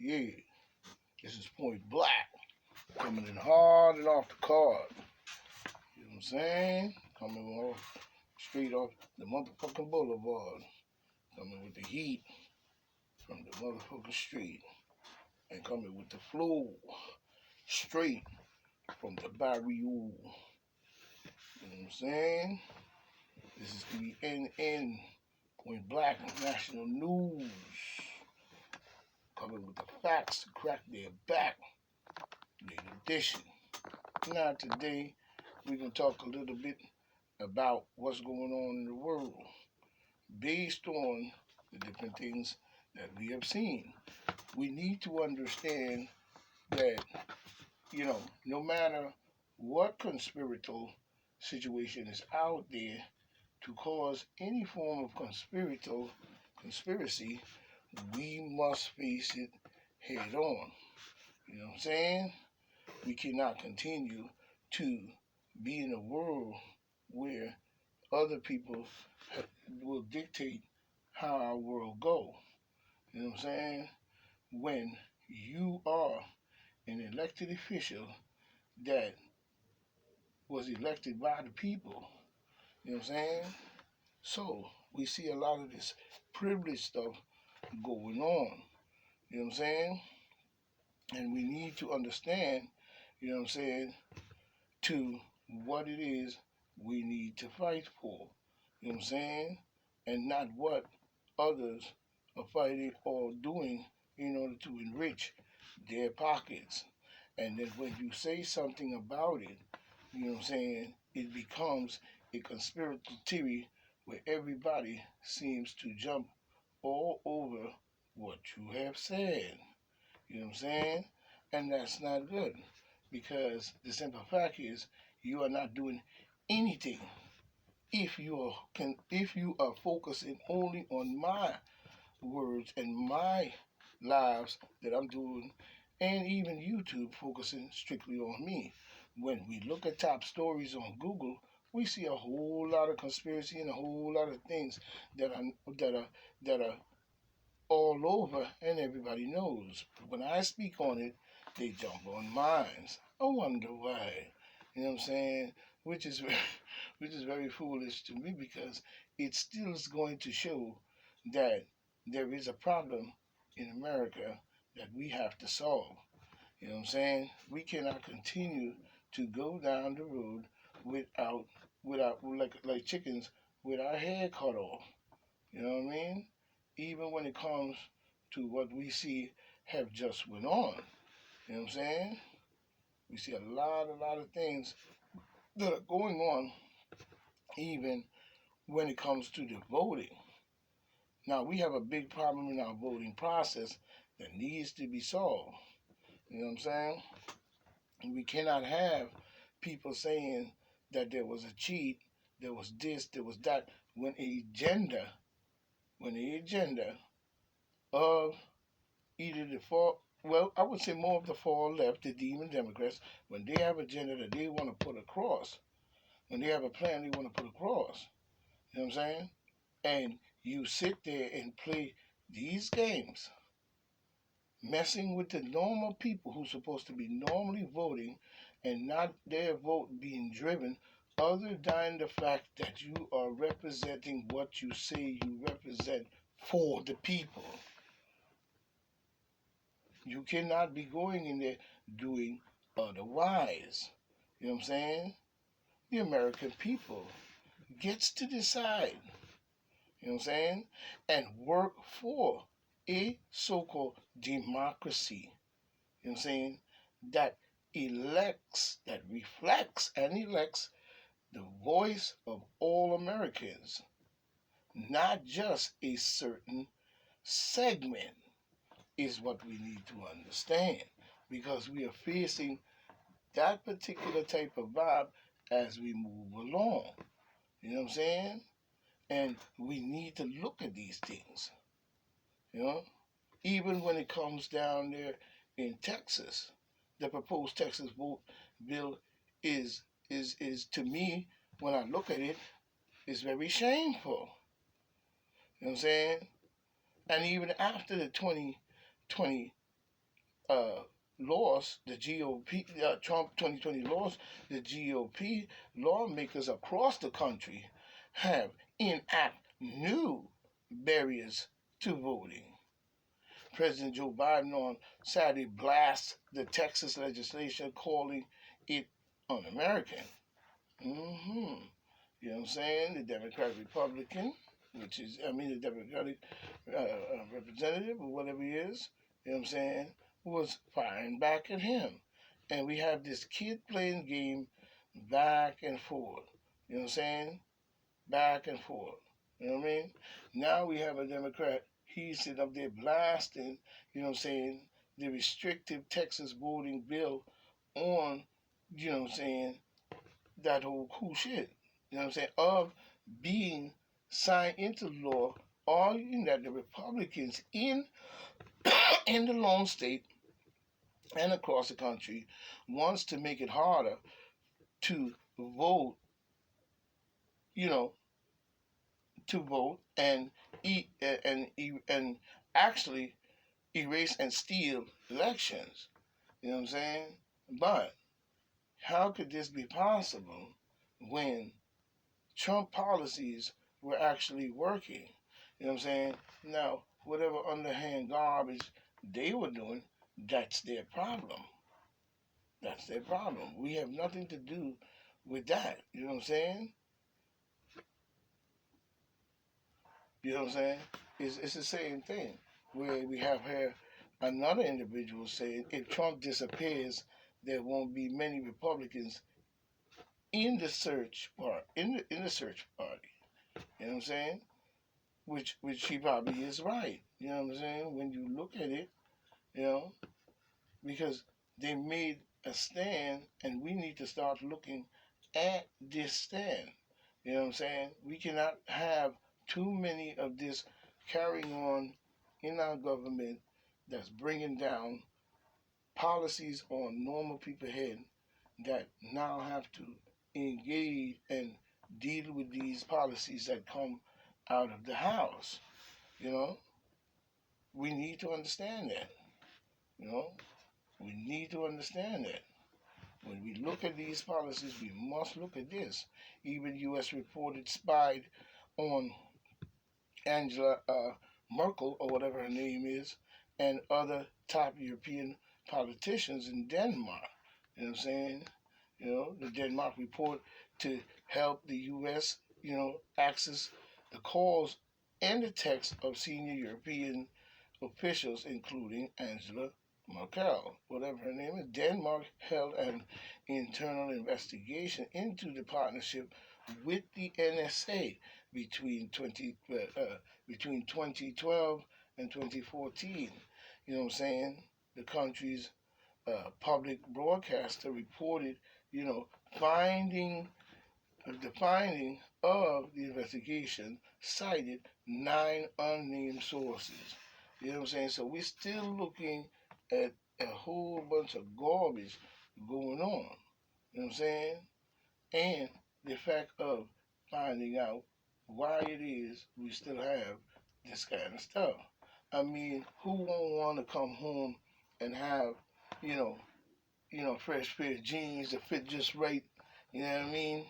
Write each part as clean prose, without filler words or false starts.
Yeah, this is Point Black. Coming in hard and off the card. You know what I'm saying? Coming off straight off the motherfucking boulevard. Coming with the heat from the motherfucking street. And coming with the flow straight from the barrio. You know what I'm saying? This is the NN Point Black National News. Coming with the facts to crack their back. Late edition. Now today we're going to talk a little bit about what's going on in the world based on the different things that we have seen. We need to understand that, no matter what conspiratorial situation is out there to cause any form of conspiracy, we must face it head on. You know what I'm saying? We cannot continue to be in a world where other people will dictate how our world go. You know what I'm saying? When you are an elected official that was elected by the people, you know what I'm saying? So we see a lot of this privilege stuff going on. You know what I'm saying? And we need to understand, you know what I'm saying, to what it is we need to fight for. You know what I'm saying? And not what others are fighting or doing in order to enrich their pockets. And then when you say something about it, you know what I'm saying, it becomes a conspiracy theory where everybody seems to jump all over what you have said. You know what I'm saying? And that's not good because the simple fact is you are not doing anything if you are focusing only on my words and my lives that I'm doing, and even YouTube focusing strictly on me. When we look at top stories on Google, we see a whole lot of conspiracy and a whole lot of things that are all over, and everybody knows. When I speak on it, they jump on mine. I wonder why. You know what I'm saying? Which is which is very foolish to me because it still is going to show that there is a problem in America that we have to solve. You know what I'm saying? We cannot continue to go down the road without like chickens with our head cut off. You know what I mean? Even when it comes to what we see have just went on. You know what I'm saying? We see a lot of things that are going on even when it comes to the voting. Now we have a big problem in our voting process that needs to be solved. You know what I'm saying? And we cannot have people saying that there was a cheat, there was this, there was that, when the agenda of either the far, well, I would say more of the far left, the demon Democrats, when they have agenda that they want to put across, when they have a plan they want to put across, you know what I'm saying? And you sit there and play these games, messing with the normal people who's supposed to be normally voting and not their vote being driven, other than the fact that you are representing what you say you represent for the people. You cannot be going in there doing otherwise. You know what I'm saying? The American people gets to decide, you know what I'm saying, and work for a so-called democracy, you know what I'm saying, that that reflects and elects the voice of all Americans, not just a certain segment, is what we need to understand because we are facing that particular type of vibe as we move along. You know what I'm saying? And we need to look at these things. You know, even when it comes down there in Texas, the proposed Texas vote bill is to me, when I look at it, is very shameful. You know what I'm saying? And even after the 2020 uh, laws, the GOP, Trump 2020 laws, the GOP lawmakers across the country have enacted new barriers to voting. President Joe Biden on Saturday blasted the Texas legislation, calling it un-American. Mm-hmm. You know what I'm saying? The Democrat Republican, the Democratic representative or whatever he is, you know what I'm saying, was firing back at him. And we have this kid playing game back and forth. You know what I'm saying? Back and forth. You know what I mean? Now we have a Democrat, he's sitting up there blasting, you know what I'm saying, the restrictive Texas voting bill on, you know what I'm saying, that whole cool shit, you know what I'm saying, of being signed into law, arguing that the Republicans in the lone state and across the country wants to make it harder to vote, you know, to vote and eat and actually erase and steal elections. You know what I'm saying? But how could this be possible when Trump policies were actually working? You know what I'm saying? Now, whatever underhand garbage they were doing, that's their problem. That's their problem. We have nothing to do with that. You know what I'm saying? You know what I'm saying? It's the same thing where we have here another individual saying if Trump disappears, there won't be many Republicans in the search part in the search party. You know what I'm saying? Which he probably is right. You know what I'm saying? When you look at it, you know, because they made a stand, and we need to start looking at this stand. You know what I'm saying? We cannot have too many of this carrying on in our government that's bringing down policies on normal people head that now have to engage and deal with these policies that come out of the House. You know, we need to understand that. You know, we need to understand that. When we look at these policies, we must look at this. Even U.S. reported spied on Angela Merkel, or whatever her name is, and other top European politicians in Denmark. You know what I'm saying? You know, the Denmark report to help the U.S., access the calls and the texts of senior European officials, including Angela Merkel, whatever her name is. Denmark held an internal investigation into the partnership with the NSA between 2012 and 2014. You know what I'm saying? The country's public broadcaster reported, you know, finding the finding of the investigation cited 9 unnamed sources. You know what I'm saying? So we're still looking at a whole bunch of garbage going on. You know what I'm saying? And the fact of finding out why it is we still have this kind of stuff. I mean, who won't want to come home and have, you know, fresh pair of jeans that fit just right, you know what I mean?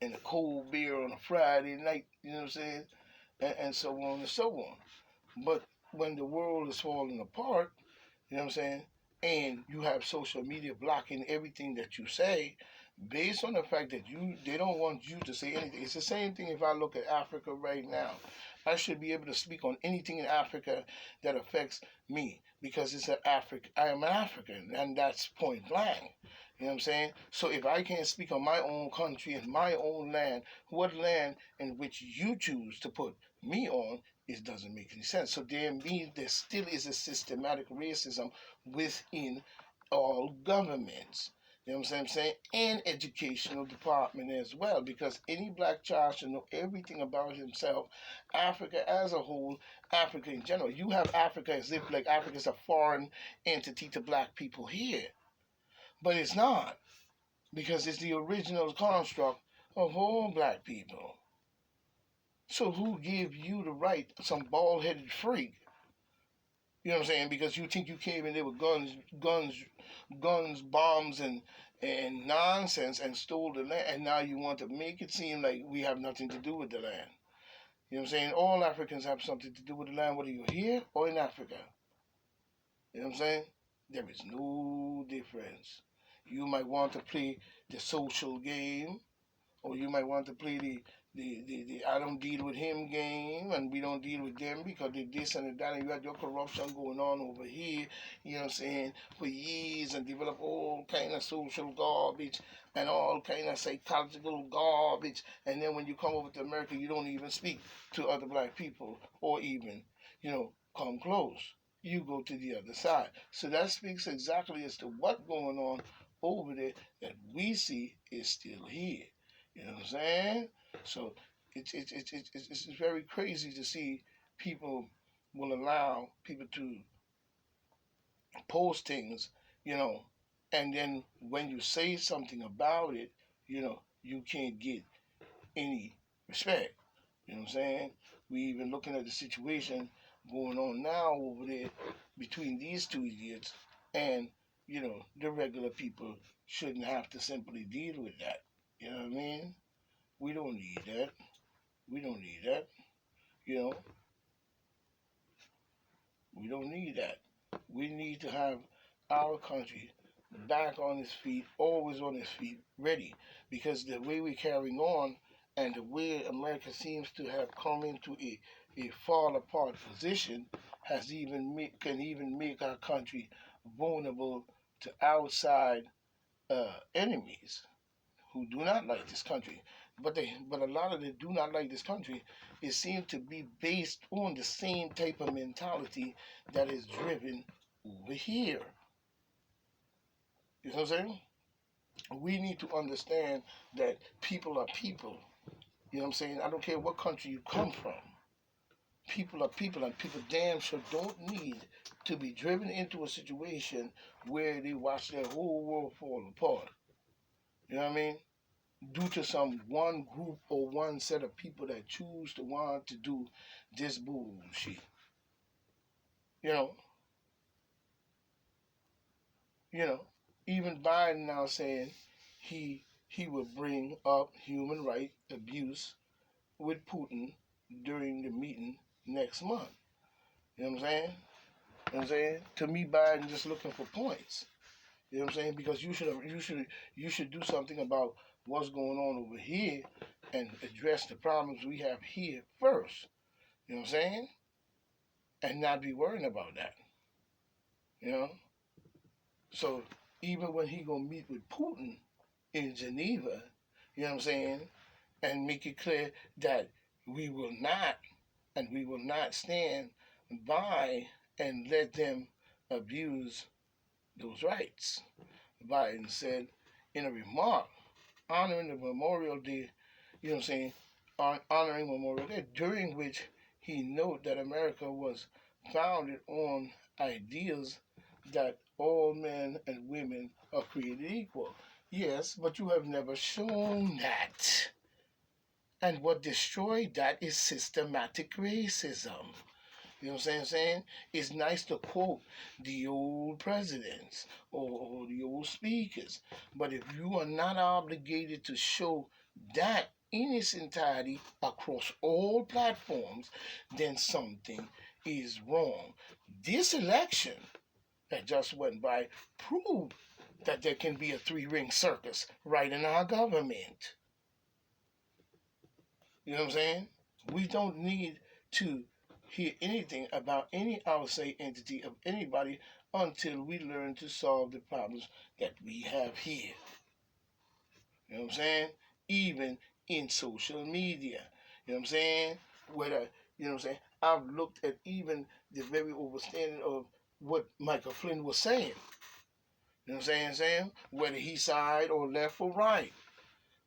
And a cold beer on a Friday night, you know what I'm saying? And so on and so on. But when the world is falling apart, you know what I'm saying? And you have social media blocking everything that you say based on the fact that they don't want you to say anything. It's the same thing if I look at Africa right now. I should be able to speak on anything in Africa that affects me because I am an African, and that's point blank. You know what I'm saying? So if I can't speak on my own country and my own land, what land in which you choose to put me on, it doesn't make any sense. So there means there still is a systematic racism within all governments. You know what I'm saying? And educational department as well, because any black child should know everything about himself, Africa as a whole, Africa in general. You have Africa as if like Africa is a foreign entity to black people here. But it's not, because it's the original construct of all black people. So who gave you the right, some bald-headed freak, You know what I'm saying? Because you think you came in there with guns, bombs, and nonsense and stole the land, and now you want to make it seem like we have nothing to do with the land. You know what I'm saying? All Africans have something to do with the land, whether you're here or in Africa. You know what I'm saying? There is no difference. You might want to play the social game, or you might want to play the I don't deal with him game, and we don't deal with them because they this and that, and you got your corruption going on over here, you know what I'm saying, for years, and develop all kind of social garbage and all kind of psychological garbage, and then when you come over to America, you don't even speak to other black people or even, come close. You go to the other side. So that speaks exactly as to what's going on over there that we see is still here. You know what I'm saying? So it's very crazy to see people will allow people to post things, you know, and then when you say something about it, you can't get any respect. You know what I'm saying? We even looking at the situation going on now over there between these two idiots, and the regular people shouldn't have to simply deal with that. You know what I mean? We don't need that. We don't need that. You know, we don't need that. We need to have our country back on its feet, always on its feet, ready. Because the way we're carrying on and the way America seems to have come into a fall apart position can even make our country vulnerable to outside enemies who do not like this country. But a lot of them do not like this country. It seems to be based on the same type of mentality that is driven over here. You know what I'm saying? We need to understand that people are people. You know what I'm saying? I don't care what country you come from. People are people, and people damn sure don't need to be driven into a situation where they watch their whole world fall apart. You know what I mean? Due to some one group or one set of people that choose to want to do this bullshit. You know, you know, even Biden now saying he will bring up human right abuse with Putin during the meeting next month. You know what I'm saying? You know what I'm saying? To me, Biden just looking for points. You know what I'm saying? Because you should do something about what's going on over here and address the problems we have here first. You know what I'm saying? And not be worrying about that. You know? So even when he gonna meet with Putin in Geneva, you know what I'm saying, and make it clear that we will not we will not stand by and let them abuse those rights. Biden said in a remark honoring the Memorial Day, you know what I'm saying, honoring Memorial Day, during which he noted that America was founded on ideas that all men and women are created equal. Yes, but you have never shown that. And what destroyed that is systematic racism. You know what I'm saying? It's nice to quote the old presidents or the old speakers, but if you are not obligated to show that in its entirety across all platforms, then something is wrong. This election that just went by proved that there can be a three-ring circus right in our government. You know what I'm saying? We don't need to hear anything about any outside entity of anybody until we learn to solve the problems that we have here. You know what I'm saying? Even in social media. You know what I'm saying? Whether, you know what I'm saying? I've looked at even the very overstanding of what Michael Flynn was saying. You know what I'm saying? Whether he side or left or right.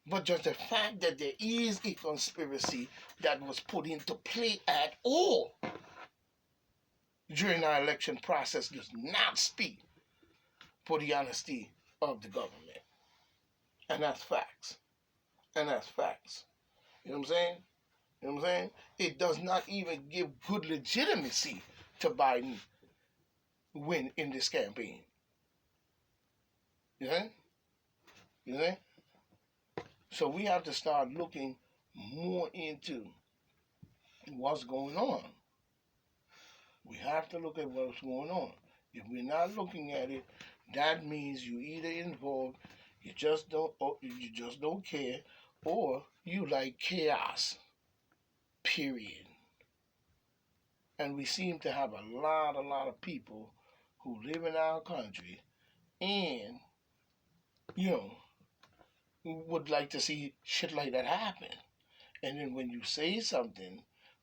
But just the fact that there is a conspiracy that was put into play at all during our election process does not speak for the honesty of the government. And that's facts. And that's facts. You know what I'm saying? You know what I'm saying? It does not even give good legitimacy to Biden win in this campaign. You think? You think? So we have to start looking more into what's going on. We have to look at what's going on. If we're not looking at it, that means you either involved, you just don't care, or you like chaos. Period. And we seem to have a lot of people who live in our country and, you know, would like to see shit like that happen. And then when you say something,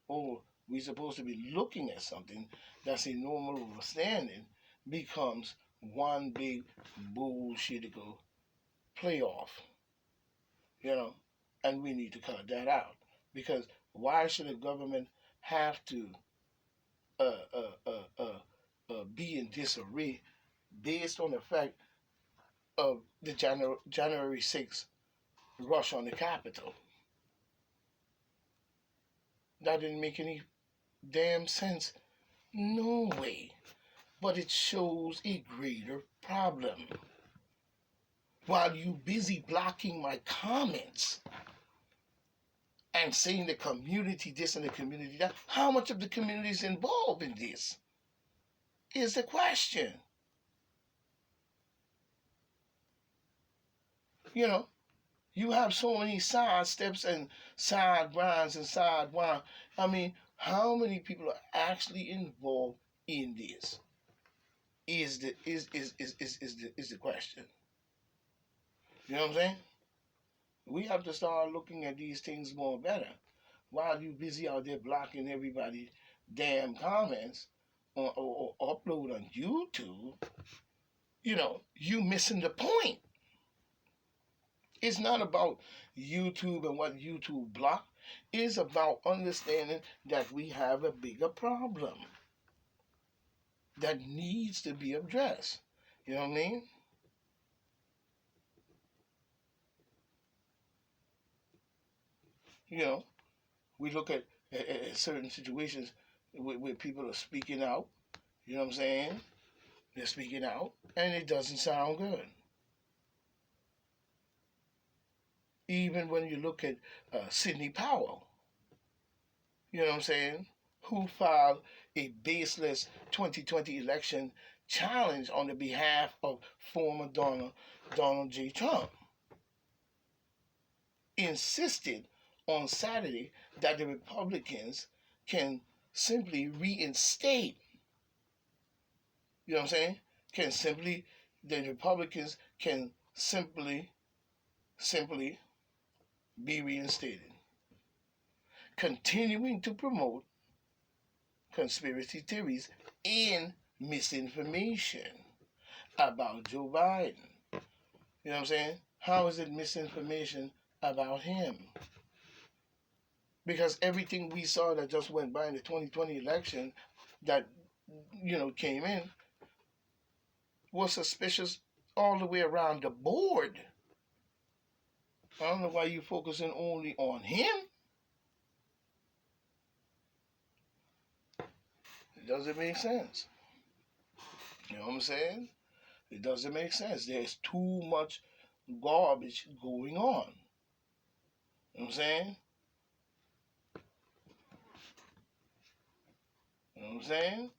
or we're supposed to be looking at something that's a normal understanding, becomes one big bullshitical playoff, you know, and we need to cut that out. Because why should the government have to uh, uh, uh, be in disarray based on the fact of the January 6th rush on the Capitol? That didn't make any damn sense. No way. But it shows a greater problem. While you busy blocking my comments and saying the community this and the community that, how much of the community is involved in this is the question. You know, you have so many side steps and side grinds and side wine. I mean, how many people are actually involved in this? Is the question. You know what I'm saying? We have to start looking at these things more better. While you busy out there blocking everybody damn comments or upload on YouTube, you know, you missing the point. It's not about YouTube and what YouTube block. It's about understanding that we have a bigger problem that needs to be addressed. You know what I mean? You know, we look at certain situations where people are speaking out. You know what I'm saying? They're speaking out, and it doesn't sound good. Even when you look at Sidney Powell, you know what I'm saying, who filed a baseless 2020 election challenge on the behalf of former Donald J. Trump, insisted on Saturday that the Republicans can simply reinstate, you know what I'm saying, the Republicans can simply be reinstated, continuing to promote conspiracy theories and misinformation about Joe Biden. You know what I'm saying? How is it misinformation about him? Because everything we saw that just went by in the 2020 election that, you know, came in was suspicious all the way around the board. I don't know why you're focusing only on him. It doesn't make sense. You know what I'm saying? It doesn't make sense. There's too much garbage going on. You know what I'm saying? You know what I'm saying?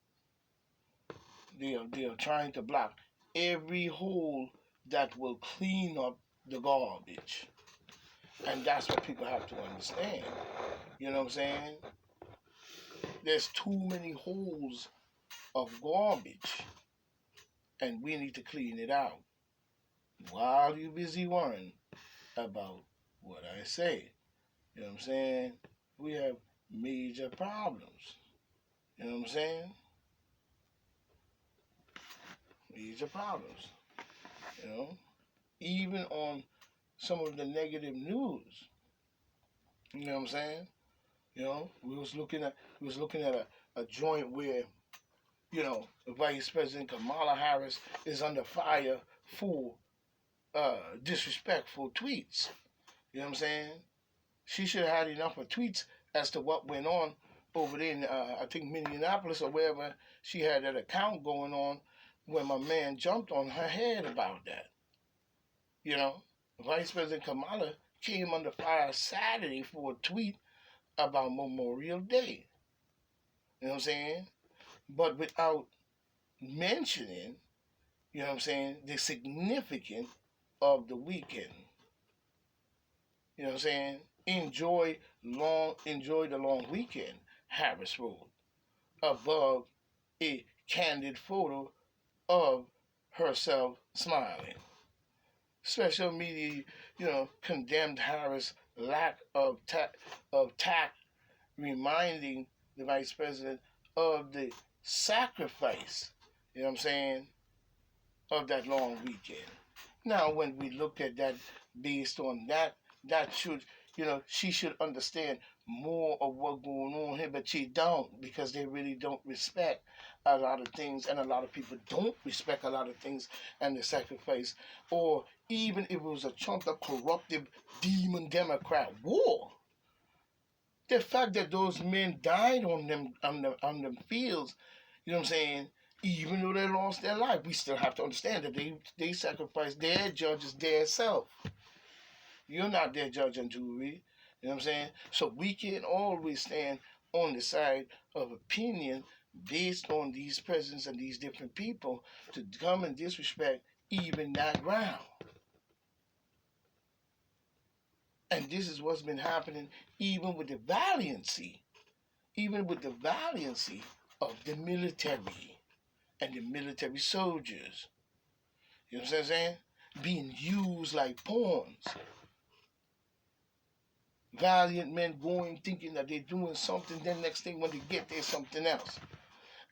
They are trying to block every hole that will clean up the garbage. And that's what people have to understand. You know what I'm saying? There's too many holes of garbage. And we need to clean it out. While you're busy worrying about what I say. You know what I'm saying? We have major problems. You know what I'm saying? Major problems. You know? Even on some of the negative news. You know what I'm saying? You know, we was looking at a joint where, you know, Vice President Kamala Harris is under fire for disrespectful tweets. You know what I'm saying? She should have had enough of tweets as to what went on over there in, I think, Minneapolis or wherever, she had that account going on when my man jumped on her head about that. You know, Vice President Kamala came under fire Saturday for a tweet about Memorial Day. You know what I'm saying? But without mentioning, you know what I'm saying, the significance of the weekend. You know what I'm saying? Enjoy the long weekend, Harris wrote, above a candid photo of herself smiling. Special media, condemned Harris' lack of tact, reminding the vice president of the sacrifice, you know what I'm saying, of that long weekend. Now, when we look at that based on that, that should, she should understand more of what's going on here, but she don't, because they really don't respect a lot of things, and a lot of people don't respect a lot of things and the sacrifice, or even if it was a chunk of corruptive demon Democrat war. The fact that those men died on them fields, you know what I'm saying, even though they lost their life, we still have to understand that they sacrificed their judges, their self. You're not their judge and jury. You know what I'm saying? So we can't always stand on the side of opinion based on these presidents and these different people to come and disrespect even that ground. And this is what's been happening even with the valiancy of the military and the military soldiers. You know what I'm saying? Being used like pawns. Valiant men going thinking that they're doing something, then next thing when they get there, something else.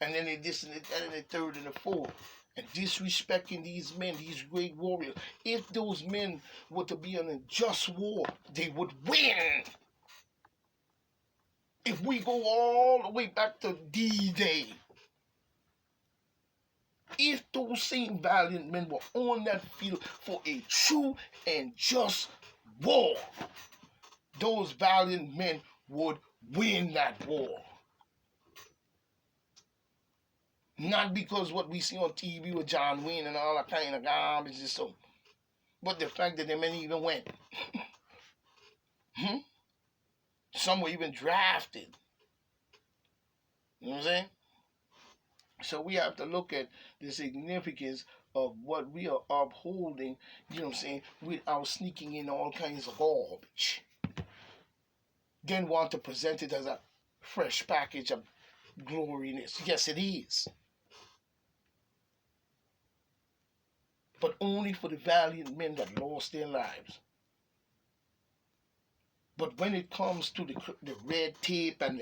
And then they this and that and the third and the fourth. And disrespecting these men, these great warriors. If those men were to be in a just war, they would win. If we go all the way back to D-Day, if those same valiant men were on that field for a true and just war, those valiant men would win that war. Not because what we see on TV with John Wayne and all that kind of garbage and so, but the fact that the men even went. Some were even drafted. You know what I'm saying? So we have to look at the significance of what we are upholding, you know what I'm saying, without sneaking in all kinds of garbage. Then want to present it as a fresh package of gloriness. Yes, it is. But only for the valiant men that lost their lives. But when it comes to the red tape and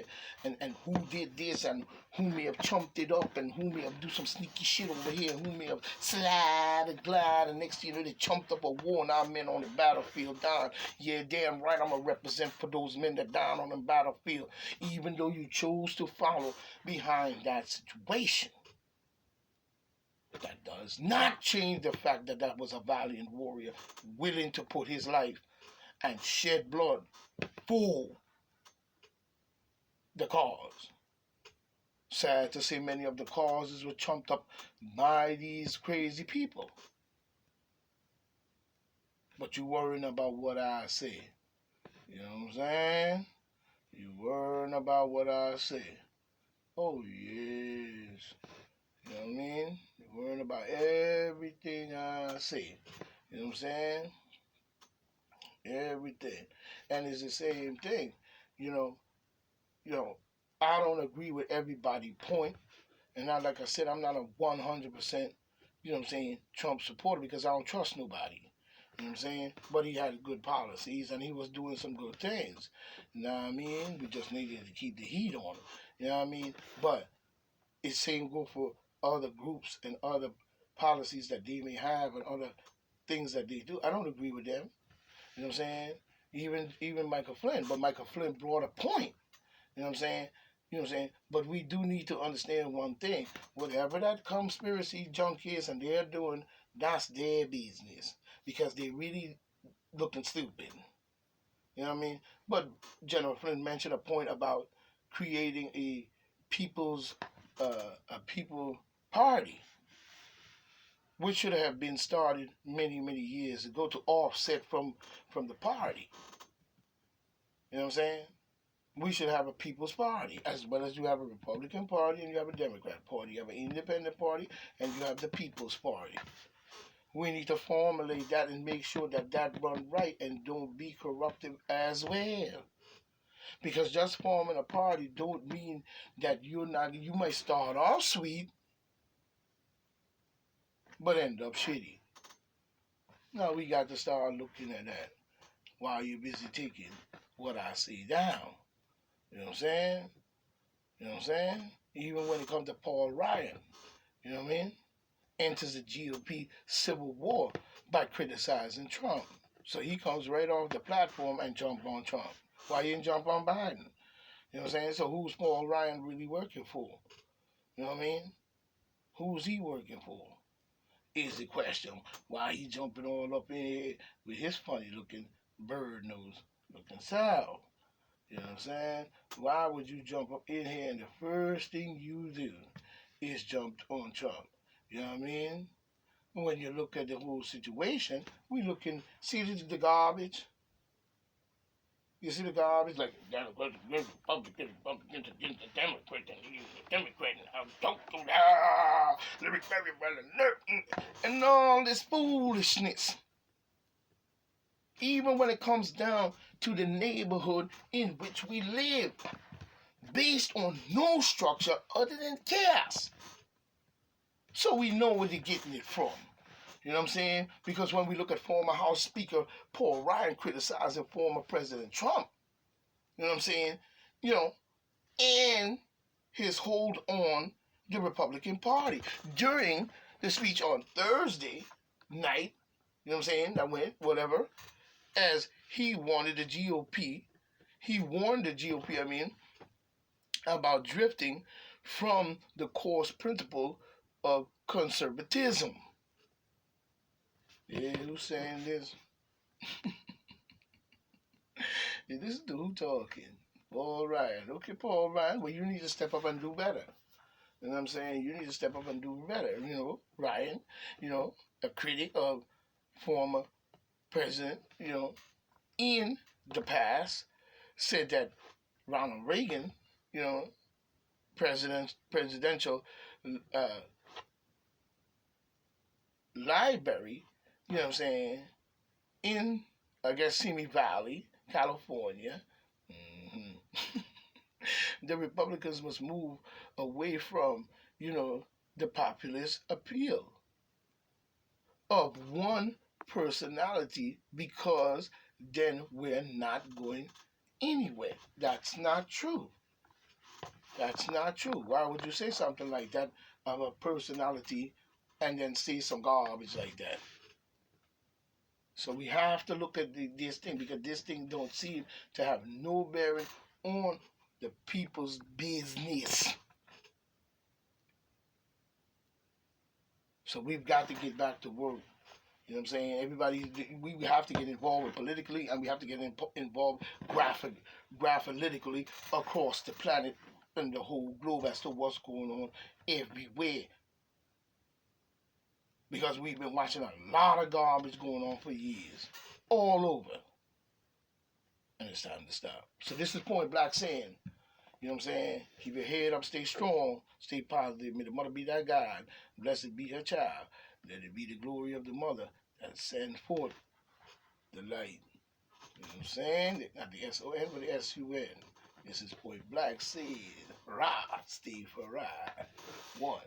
who did this and who may have chumped it up and who may have do some sneaky shit over here, who may have slide and glide, and next thing you know they chumped up a war and our men on the battlefield down. Yeah, damn right, I'm going to represent for those men that died on the battlefield, even though you chose to follow behind that situation. That does not change the fact that that was a valiant warrior willing to put his life and shed blood for the cause. Sad to say many of the causes were trumped up by these crazy people. But you worrying about what I say. You know what I'm saying? You worrying about what I say. Oh, yes. You know what I mean? You worrying about everything I say. You know what I'm saying? Everything. And it's the same thing. You know, I don't agree with everybody's point. And I, like I said, I'm not a 100%, you know what I'm saying, Trump supporter because I don't trust nobody. You know what I'm saying? But he had good policies and he was doing some good things. You know what I mean? We just needed to keep the heat on him. You know what I mean? But it's same go for other groups and other policies that they may have and other things that they do. I don't agree with them. You know what I'm saying? Even Michael Flynn. But Michael Flynn brought a point. You know what I'm saying? You know what I'm saying? But we do need to understand one thing. Whatever that conspiracy junk is and they're doing, that's their business. Because they really looking stupid. You know what I mean? But General Flynn mentioned a point about creating a people's a people party, which should have been started many years ago to offset from the party. You know what I'm saying? We should have a people's party as well as you have a Republican Party and you have a Democrat Party. You have an Independent Party and you have the People's Party. We need to formulate that and make sure that that run right and don't be corruptive as well. Because just forming a party don't mean that you might start off sweet but end up shitty. Now we got to start looking at that while you're busy taking what I say down. You know what I'm saying? You know what I'm saying? Even when it comes to Paul Ryan, you know what I mean? Enters the GOP civil war by criticizing Trump. So he comes right off the platform and jump on Trump. Why he didn't jump on Biden? You know what I'm saying? So who's Paul Ryan really working for? You know what I mean? Who's he working for? Is the question. Why he jumping all up in here with his funny looking bird nose looking self? You know what I'm saying? Why would you jump up in here and the first thing you do is jump on Trump? You know what I mean? When you look at the whole situation, we looking, see the garbage? You see the garbage? Like, Republican against the Democrat, don't do that, let me very well and all this foolishness. Even when it comes down to the neighborhood in which we live, based on no structure other than chaos. So we know where they're getting it from. You know what I'm saying? Because when we look at former House Speaker Paul Ryan criticizing former President Trump, you know what I'm saying? You know, and his hold on the Republican Party. During the speech on Thursday night, you know what I'm saying? That went, whatever, as he wanted the GOP, he warned the GOP, about drifting from the course principle of conservatism. Yeah, who's saying this? Yeah, this is the who talking. Paul Ryan. Okay, Paul Ryan, well, you need to step up and do better. You know what I'm saying? You need to step up and do better. You know, Ryan, you know, a critic of former president, you know, in the past, said that Ronald Reagan, you know, presidential library, you know what I'm saying, in, I guess, Simi Valley, California, the Republicans must move away from, you know, the populist appeal of one personality because then we're not going anywhere. That's not true. That's not true. Why would you say something like that of a personality and then say some garbage like that? So we have to look at this thing because this thing don't seem to have no bearing on the people's business. So we've got to get back to work. You know what I'm saying? Everybody, we have to get involved politically and we have to get involved graphically across the planet and the whole globe as to what's going on everywhere. Because we've been watching a lot of garbage going on for years, all over. And it's time to stop. So this is Point Black saying, you know what I'm saying? Keep your head up, stay strong, stay positive. May the mother be thy God. Blessed be her child. Let it be the glory of the mother that sends forth the light. You know what I'm saying? Not the S-O-N, but the S-U-N. This is Point Black said, Ra, stay for ride. One.